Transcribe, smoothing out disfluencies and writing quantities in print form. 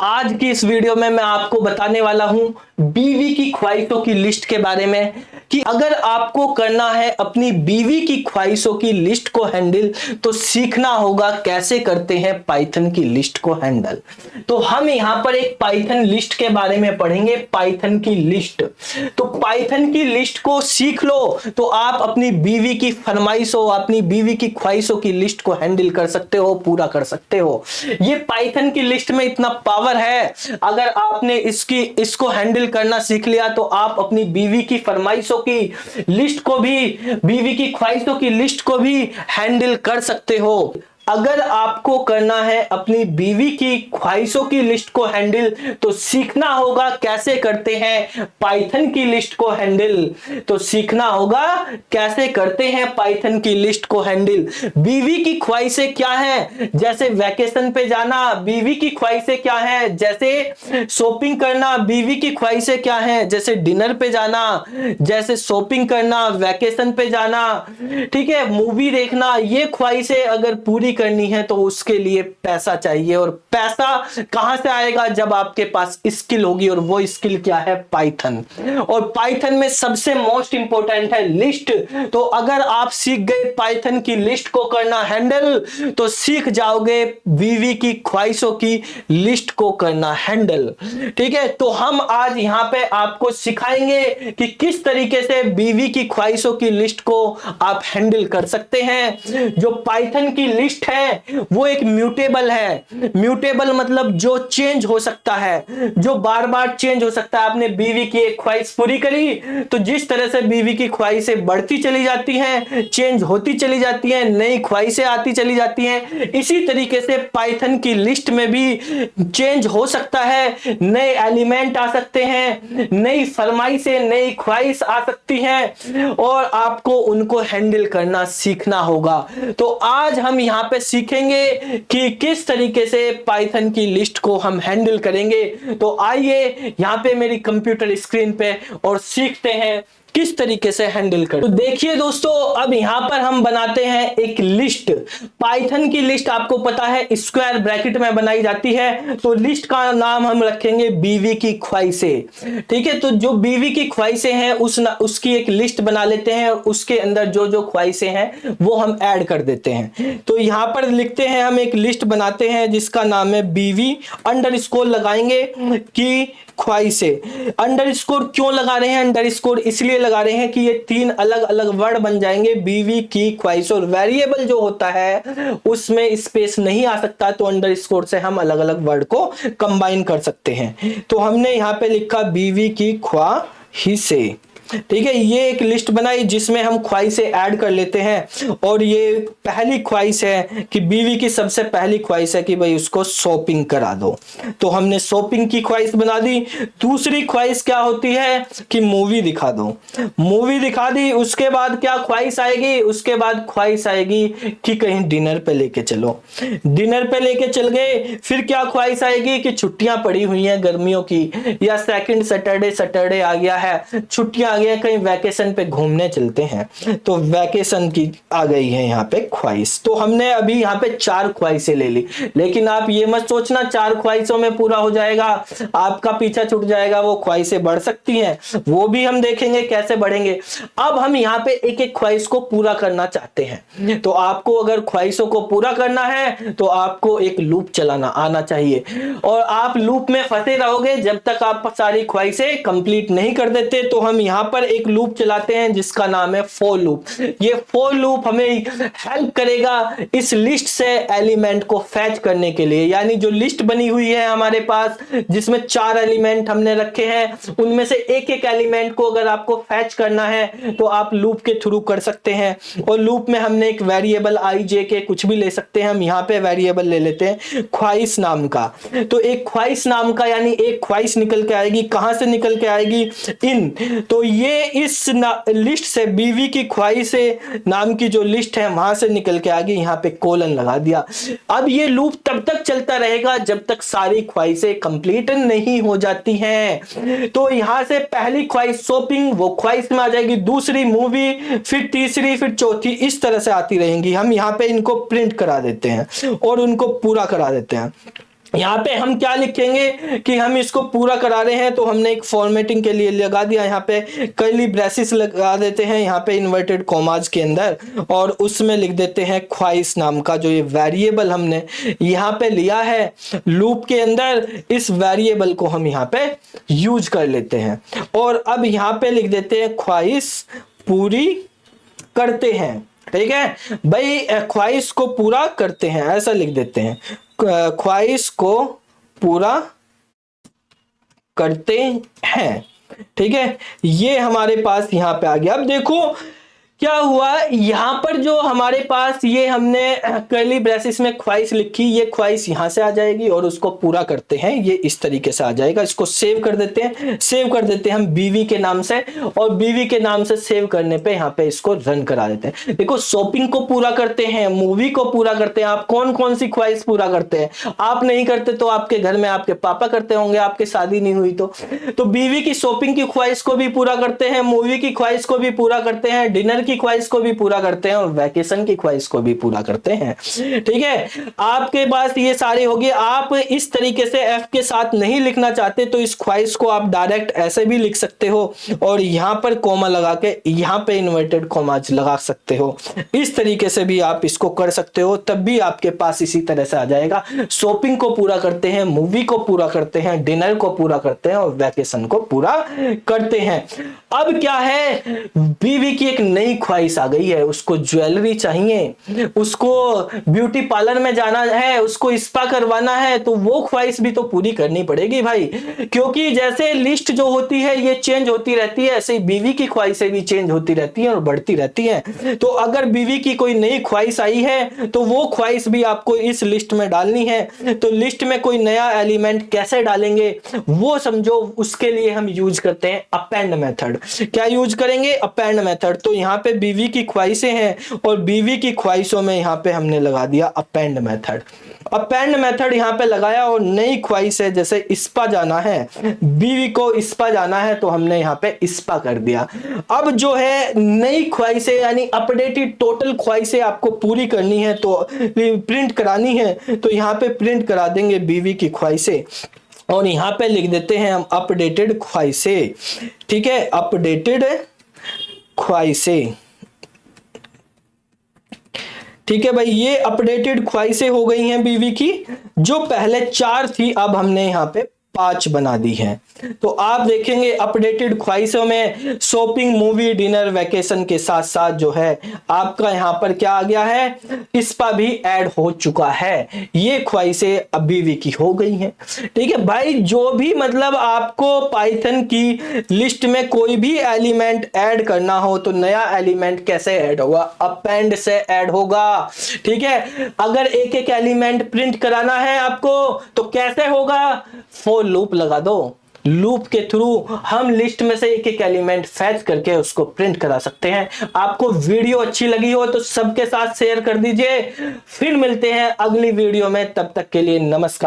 आज की इस वीडियो में मैं आपको बताने वाला हूं बीवी की ख्वाहिशों की लिस्ट के बारे में कि अगर आपको करना है अपनी बीवी की ख्वाहिशों की लिस्ट को हैंडल तो सीखना होगा कैसे करते हैं पाइथन की लिस्ट को हैंडल। तो हम यहां पर एक पाइथन लिस्ट के बारे में पढ़ेंगे, पाइथन की लिस्ट। तो पाइथन की लिस्ट को सीख लो तो आप अपनी बीवी की फरमाइशों, अपनी बीवी की ख्वाहिशों की लिस्ट को हैंडल कर सकते हो, पूरा कर सकते हो। ये पाइथन की लिस्ट में इतना पावर है, अगर आपने इसको हैंडल करना सीख लिया तो आप अपनी बीवी की फरमाइशों की लिस्ट को भी, बीवी की ख्वाहिशों की लिस्ट को भी हैंडल कर सकते हो। अगर आपको करना है अपनी बीवी की ख्वाहिशों की लिस्ट को हैंडल तो सीखना होगा कैसे करते हैं पाइथन की लिस्ट को हैंडल। तो सीखना होगा कैसे करते हैं पाइथन की लिस्ट को हैंडल। बीवी की ख्वाहिशें क्या है, जैसे वैकेशन पे जाना। बीवी की ख्वाहिशें क्या है, जैसे शॉपिंग करना। बीवी की ख्वाहिशें क्या है, जैसे डिनर पे जाना, जैसे शॉपिंग करना, वैकेशन पे जाना, ठीक है, मूवी देखना। ये ख्वाहिशें अगर पूरी करनी है तो उसके लिए पैसा चाहिए, और पैसा कहां से आएगा, जब आपके पास स्किल होगी, और वो स्किल क्या है, पाइथन। और पाइथन में सबसे मोस्ट इंपॉर्टेंट है लिस्ट। तो अगर आप सीख गए पाइथन की लिस्ट को करना हैंडल तो सीख जाओगे बीवी की ख्वाहिशों की लिस्ट को करना हैंडल। ठीक है, तो हम आज यहां पे आपको सिखाएंगे कि किस तरीके से बीवी की ख्वाहिशों की लिस्ट को आप हैंडल कर सकते हैं। जो पाइथन की लिस्ट है वो एक म्यूटेबल है। म्यूटेबल मतलब जो चेंज हो सकता है, जो बार बार चेंज हो सकता है। आपने बीवी की एक ख्वाहिश पूरी करी तो जिस तरह से बीवी की ख्वाहिशें बढ़ती चली जाती हैं, चेंज होती चली जाती हैं, नई ख्वाहिशें आती चली जाती हैं, इसी तरीके से पाइथन की लिस्ट में भी चेंज हो सकता है। नए एलिमेंट आ सकते हैं, नई फरमाइशें, नई ख्वाहिश आ सकती हैं, और आपको उनको हैंडल करना सीखना होगा। तो आज हम यहां पे सीखेंगे कि किस तरीके से पाइथन की लिस्ट को हम हैंडल करेंगे। तो आइए यहां पे मेरी कंप्यूटर स्क्रीन पे और सीखते हैं किस तरीके से हैंडल कर। तो देखिए दोस्तों, अब यहां पर हम बनाते हैं एक लिस्ट। पाइथन की लिस्ट आपको पता है स्क्वायर ब्रैकेट में बनाई जाती है, तो लिस्ट का नाम हम रखेंगे बीवी की ख्वाहिशें। ठीक है, तो जो बीवी की ख्वाहिशें हैं उसकी एक लिस्ट बना लेते हैं, और उसके अंदर जो जो ख्वाहिशें हैं वो हम ऐड कर देते हैं। तो यहां पर लिखते हैं, हम एक लिस्ट बनाते हैं जिसका नाम है बीवी अंडरस्कोर लगाएंगे कि ख्वाहिशें। अंडरस्कोर क्यों लगा रहे हैं, अंडरस्कोर इसलिए लगा रहे हैं कि ये तीन अलग अलग वर्ड बन जाएंगे बीवी की ख्वाहिश, और वेरिएबल जो होता है उसमें स्पेस नहीं आ सकता, तो अंडरस्कोर से हम अलग अलग वर्ड को कंबाइन कर सकते हैं। तो हमने यहां पे लिखा बीवी की ख्वाहिशें। ठीक है, ये एक लिस्ट बनाई जिसमें हम ख्वाहिशें ऐड कर लेते हैं, और ये पहली ख्वाहिश है कि बीवी की सबसे पहली ख्वाहिश है कि भाई उसको शॉपिंग करा दो, तो हमने शॉपिंग की ख्वाहिश बना दी। दूसरी ख्वाहिश क्या होती है कि मूवी दिखा दो, मूवी दिखा दी। उसके बाद क्या ख्वाहिश आएगी, उसके बाद ख्वाहिश आएगी कि कहीं डिनर पे लेके चलो, डिनर पे लेके चल गए। फिर क्या ख्वाहिश आएगी कि छुट्टियां पड़ी हुई हैं गर्मियों की, या सेकंड सैटरडे आ गया है, छुट्टियां गया, कहीं वैकेशन पे घूमने चलते हैं, तो वैकेशन की आ गई है यहाँ पे ख्वाहिश। तो हमने अभी यहाँ पे 4 ख्वाहिशें ले ली, लेकिन आप ये मत सोचना 4 ख्वाहिशों में पूरा हो जाएगा, आपका पीछा छूट जाएगा। वो ख्वाहिशें बढ़ सकती हैं, वो भी हम देखेंगे कैसे बढ़ेंगे। अब हम यहाँ पे एक एक ख्वाहिश को पूरा करना चाहते हैं, तो आपको अगर ख्वाहिशों को पूरा करना है तो आपको एक लूप चलाना आना चाहिए, और आप लूप में फंसे रहोगे जब तक आप सारी ख्वाहिशें कंप्लीट नहीं कर देते। तो हम यहाँ पर एक लूप चलाते हैं जिसका नाम है फॉर लूप। ये फॉर लूप हमें हेल्प करेगा इस लिस्ट से एलिमेंट को फैच करने के लिए। यानी जो लिस्ट बनी हुई है हमारे पास जिसमें 4 एलिमेंट हमने रखे हैं, उनमें से एक एक एलिमेंट को अगर आपको फैच करना है तो आप लूप के थ्रू कर सकते हैं। और लूप में हमने एक वेरिएबल आई जे के कुछ भी ले सकते हैं। हम यहाँ पे वेरिएबल ले लेते हैं ख्वाहिश नाम का। तो एक ख्वाहिश नाम का यानी एक ख्वाहिश निकल के आएगी। कहां से निकल के आएगी, इन। तो ये इस लिस्ट से बीवी की ख्वाहिशें नाम की जो लिस्ट है वहां से निकल के आगे, यहाँ पे कोलन लगा दिया। अब ये लूप तब तक चलता रहेगा जब तक सारी ख्वाहिशें कंप्लीट नहीं हो जाती हैं। तो यहां से पहली ख्वाहिश शॉपिंग, वो ख्वाहिश में आ जाएगी, दूसरी मूवी, फिर तीसरी, फिर चौथी, इस तरह से आती रहेंगी। हम यहाँ पे इनको प्रिंट करा देते हैं और उनको पूरा करा देते हैं। यहाँ पे हम क्या लिखेंगे कि हम इसको पूरा करा रहे हैं, तो हमने एक फॉर्मेटिंग के लिए लगा दिया, यहाँ पे कर्ली ब्रेसिस लगा देते हैं यहाँ पे इन्वर्टेड कॉमाज के अंदर, और उसमें लिख देते हैं ख्वाहिश नाम का जो ये वेरिएबल हमने यहाँ पे लिया है लूप के अंदर, इस वेरिएबल को हम यहाँ पे यूज कर लेते हैं। और अब यहाँ पे लिख देते हैं ख्वाहिश पूरी करते हैं। ठीक है भाई, ख्वाहिश को पूरा करते हैं ऐसा लिख देते हैं, ख्वाहिश को पूरा करते हैं। ठीक है, ये हमारे पास यहां पे आ गया। अब देखो क्या हुआ, यहां पर जो हमारे पास ये हमने कर्ली ब्रेसिस में ख्वाहिश लिखी, ये ख्वाहिश यहां से आ जाएगी और उसको पूरा करते हैं, ये इस तरीके से आ जाएगा। इसको सेव कर देते हैं, सेव कर देते हैं हम बीवी के नाम से, और बीवी के नाम से सेव करने पे यहाँ पे इसको रन करा देते हैं। देखो शॉपिंग को पूरा करते हैं, मूवी को पूरा करते हैं। आप कौन कौन सी ख्वाहिश पूरा करते हैं? आप नहीं करते तो आपके घर में आपके पापा करते होंगे, आपके शादी नहीं हुई तो बीवी की शॉपिंग की ख्वाहिश को भी पूरा करते हैं, मूवी की ख्वाहिश को भी पूरा करते हैं, डिनर की ख्वाहिश को भी पूरा करते हैं, और वैकेशन की ख्वाहिश को भी पूरा करते हैं। ठीक है, आपके पास ये सारे हो गए। आप इस तरीके से एफ के साथ नहीं लिखना चाहते तो इस ख्वाहिश को आप डायरेक्ट ऐसे भी लिख सकते हो, और यहां पर कॉमा लगा के यहां पे इन्वर्टेड कॉमा लगा सकते हो। इस तरीके से भी आप इसको कर सकते हो, तब भी आपके पास इसी तरह से आ जाएगा। शॉपिंग को पूरा करते हैं, मूवी को पूरा करते हैं, डिनर को पूरा करते हैं, और वैकेशन को पूरा करते हैं। अब क्या है, बीवी की एक नई ख्वाहिश आ गई है, उसको ज्वेलरी चाहिए, उसको ब्यूटी पार्लर में जाना है, उसको स्पा करवाना है, तो वो ख्वाहिश भी तो पूरी करनी पड़ेगी भाई, क्योंकि जैसे लिस्ट जो होती है ये चेंज होती रहती है, ऐसे ही बीवी की ख्वाहिशें भी चेंज होती रहती हैं और बढ़ती रहती हैं। तो अगर बीवी की कोई नई ख्वाहिश आई है तो वो ख्वाहिश भी आपको इस लिस्ट में डालनी है। तो लिस्ट में कोई नया एलिमेंट कैसे डालेंगे वो समझो, उसके लिए हम यूज करते हैं अपेंड मेथड। क्या यूज करेंगे? Append method. तो यहाँ पे बीवी की ख्वाहिशें हैं और बीवी की ख्वाहिशों में यहाँ पे हमने लगा दिया अपेंड मेथड। अपेंड मेथड यहाँ पे लगाया, और नई ख्वाहिश है जैसे स्पा जाना है, बीवी को स्पा जाना है, तो हमने यहाँ पे स्पा कर दिया। अब जो है नई ख्वाहिशें यानी अपडेटेड टोटल ख्वाहिशें आपको पूरी करनी है, तो प्रिंट करानी है, तो यहाँ पे प्रिंट करा देंगे बीवी की ख्वाहिशें, और यहाँ पे लिख देते हैं हम अपडेटेड ख्वाहिशें। ठीक है, अपडेटेड ख्वाहिशें। ठीक है भाई, ये अपडेटेड ख्वाहिशें हो गई हैं बीवी की। जो पहले 4 थी अब हमने यहाँ पे 5 बना दी है। तो आप देखेंगे अपडेटेड ख्वाहिशों में शॉपिंग, मूवी, डिनर, वैकेशन के साथ साथ जो है आपका यहाँ पर क्या आ गया है, स्पा भी ऐड हो चुका है। ये ख्वाहिशें अब बीवी की हो गई हैं। ठीक है भाई, जो भी मतलब आपको पाइथन की लिस्ट में कोई भी एलिमेंट ऐड करना हो तो नया एलिमेंट कैसे ऐड होगा? अपेंड से ऐड होगा। ठीक है, अगर एक एक एलिमेंट प्रिंट कराना है आपको तो कैसे होगा? फॉर लूप लगा दो, लूप के थ्रू हम लिस्ट में से एक एक एलिमेंट फैच करके उसको प्रिंट करा सकते हैं। आपको वीडियो अच्छी लगी हो तो सबके साथ शेयर कर दीजिए। फिर मिलते हैं अगली वीडियो में, तब तक के लिए नमस्कार।